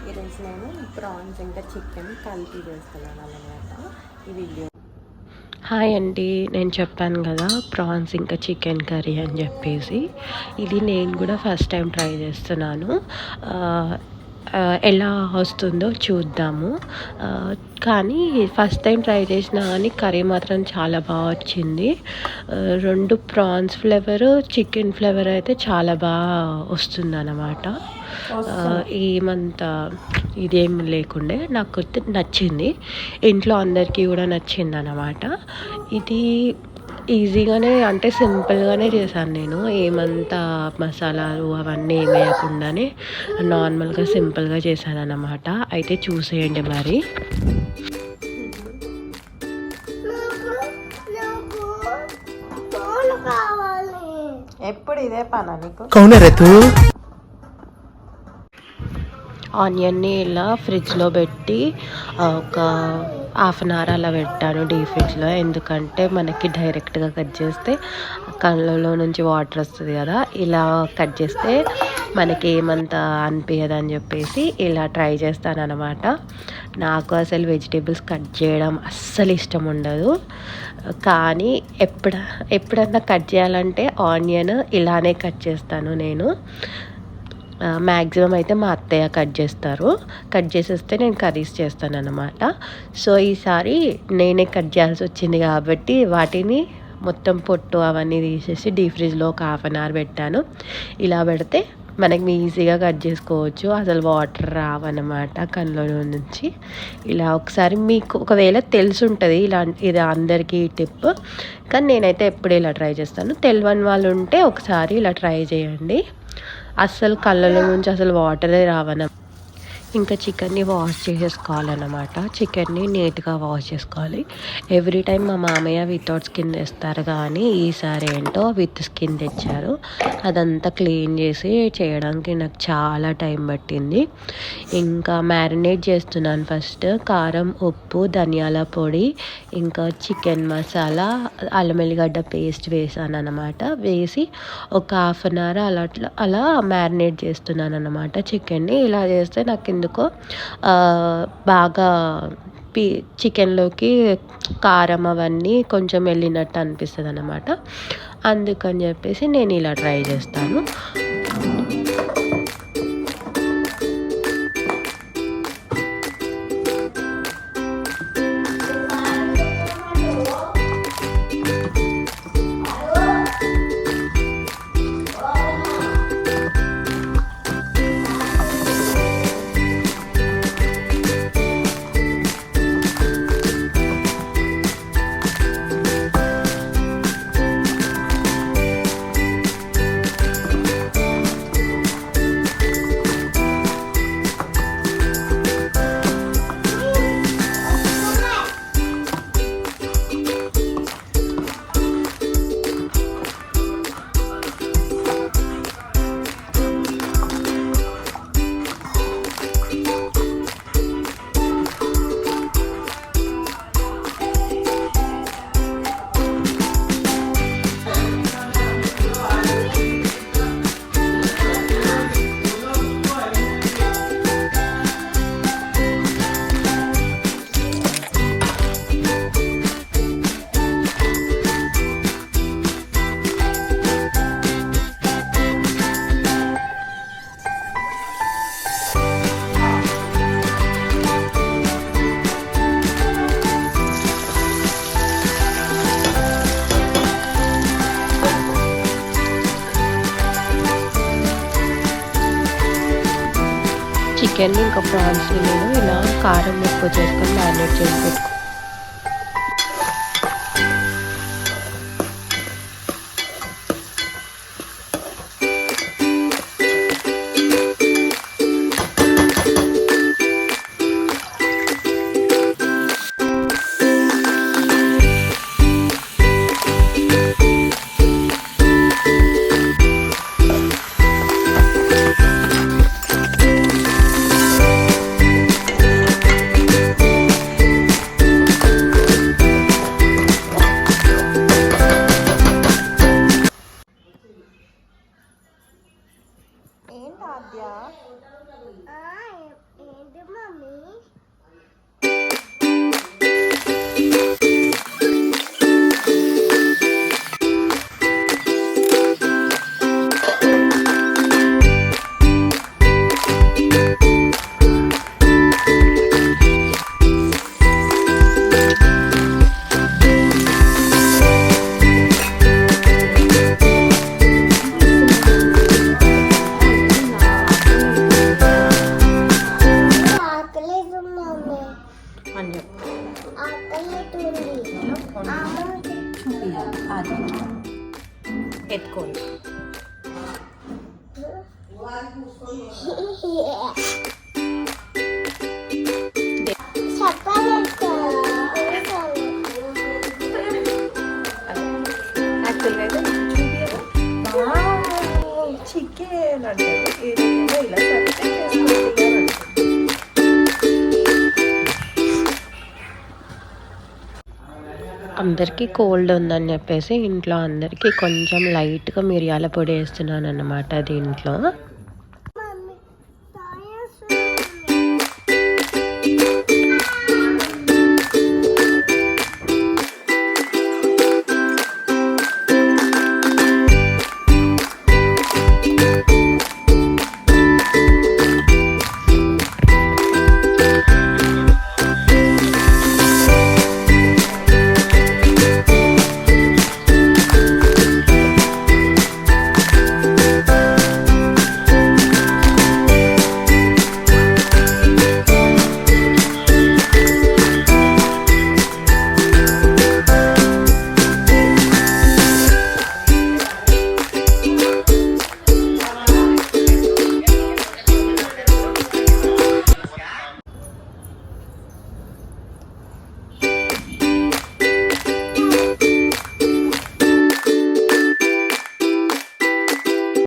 ఈరోజు నేను ప్రాన్స్ ఇంకా చికెన్ కలిపి చేస్తున్నాను అన్నమాట ఈ వీడియో. హాయ్ అండి, నేను చెప్పాను కదా ప్రాన్స్ ఇంకా చికెన్ కర్రీ అని చెప్పేసి. ఇది నేను కూడా ఫస్ట్ టైం ట్రై చేస్తున్నాను. ఎలా వస్తుందో చూద్దాము. కానీ ఫస్ట్ టైం ట్రై చేసినా కానీ కర్రీ మాత్రం చాలా బాగా వచ్చింది. రెండు ప్రాన్స్ ఫ్లేవర్, చికెన్ ఫ్లేవర్ అయితే చాలా బాగా వస్తుంది అన్నమాట. ఏమంతా ఇదేం లేకుండే నాకు నచ్చింది. ఇంట్లో అందరికీ కూడా నచ్చింది అన్నమాట. ఇది ఈజీగానే అంటే సింపుల్గానే చేశాను నేను. ఏమంతా మసాలాలు అవన్నీ ఏం వేయకుండానే నార్మల్గా సింపుల్గా చేశాను అన్నమాట. అయితే చూసేయండి మరి. ఎప్పుడు ఇదే పనా నీకు? ఆనియన్ని ఇలా ఫ్రిడ్జ్లో పెట్టి ఒక హాఫ్ అన్ అవర్ అలా పెట్టాను డీప్ ఫ్రిడ్జ్లో. ఎందుకంటే మనకి డైరెక్ట్గా కట్ చేస్తే కళ్ళలో నుంచి వాటర్ వస్తుంది కదా, ఇలా కట్ చేస్తే మనకి ఏమంతా అనిపించదు అని చెప్పేసి ఇలా ట్రై చేస్తాను అనమాట. నాకు అసలు వెజిటేబుల్స్ కట్ చేయడం అస్సలు ఇష్టం ఉండదు. కానీ ఎప్పుడన్నా కట్ చేయాలంటే ఆనియన్ ఇలానే కట్ చేస్తాను నేను. మ్యాక్సిమం అయితే మా అత్తయ్య కట్ చేస్తారు. కట్ చేసేస్తే నేను కర్రీస్ చేస్తాను అన్నమాట. సో ఈసారి నేనే కట్ చేయాల్సి వచ్చింది కాబట్టి వాటిని మొత్తం పొట్టు అవన్నీ తీసేసి డీప్ ఫ్రిడ్జ్లో ఒక హాఫ్ అన్ అవర్ పెట్టాను. ఇలా పెడితే మనకి ఈజీగా కట్ చేసుకోవచ్చు, అసలు వాటర్ రావన్నమాట కళ్ళలో నుంచి. ఇలా ఒకసారి మీకు ఒకవేళ తెలుసుంటుంది ఇది అందరికీ టిప్, కానీ నేనైతే ఎప్పుడు ఇలా ట్రై చేస్తాను. తెలియని వాళ్ళు ఉంటే ఒకసారి ఇలా ట్రై చేయండి. అస్సలు కళ్ళలో నుంచి అసలు వాటరే రావన్న. ఇంకా చికెన్ని వాష్ చేసేసుకోవాలన్నమాట. చికెన్ని నీట్గా వాష్ చేసుకోవాలి. ఎవ్రీ టైం మా మామయ్య వితౌట్ స్కిన్ తెస్తారు, కానీ ఈసారి ఏంటో విత్ స్కిన్ తెచ్చారు. అదంతా క్లీన్ చేసి చేయడానికి నాకు చాలా టైం పట్టింది. ఇంకా మ్యారినేట్ చేస్తున్నాను. ఫస్ట్ కారం, ఉప్పు, ధనియాల పొడి, ఇంకా చికెన్ మసాలా, అల్లం ఎల్లిగడ్డ పేస్ట్ వేసాను అన్నమాట. వేసి ఒక హాఫ్ అన్ అవర్ అలా మ్యారినేట్ చేస్తున్నాను అన్నమాట చికెన్ని. ఇలా చేస్తే నాకు ఎందుకో బాగా చికెన్లోకి కారం అవన్నీ కొంచెం వెళ్ళినట్టు అనిపిస్తుంది అన్నమాట. అందుకని చెప్పేసి నేను ఇలా ట్రై చేస్తాను. చికెన్ ఇంకా ప్రాన్స్ని నేను ఇలా కారం ఎక్కువ చేసుకొని మ్యారినేట్ చేసి పెట్టుకున్నాను. ఎత్తుకోండి చికెన్ అంటే ఇలా అందరికీ కోల్డ్ ఉందని చెప్పేసి ఇంట్లో అందరికీ కొంచెం లైట్గా మిరియాల పొడి వేస్తున్నాను అన్నమాట దీంట్లో.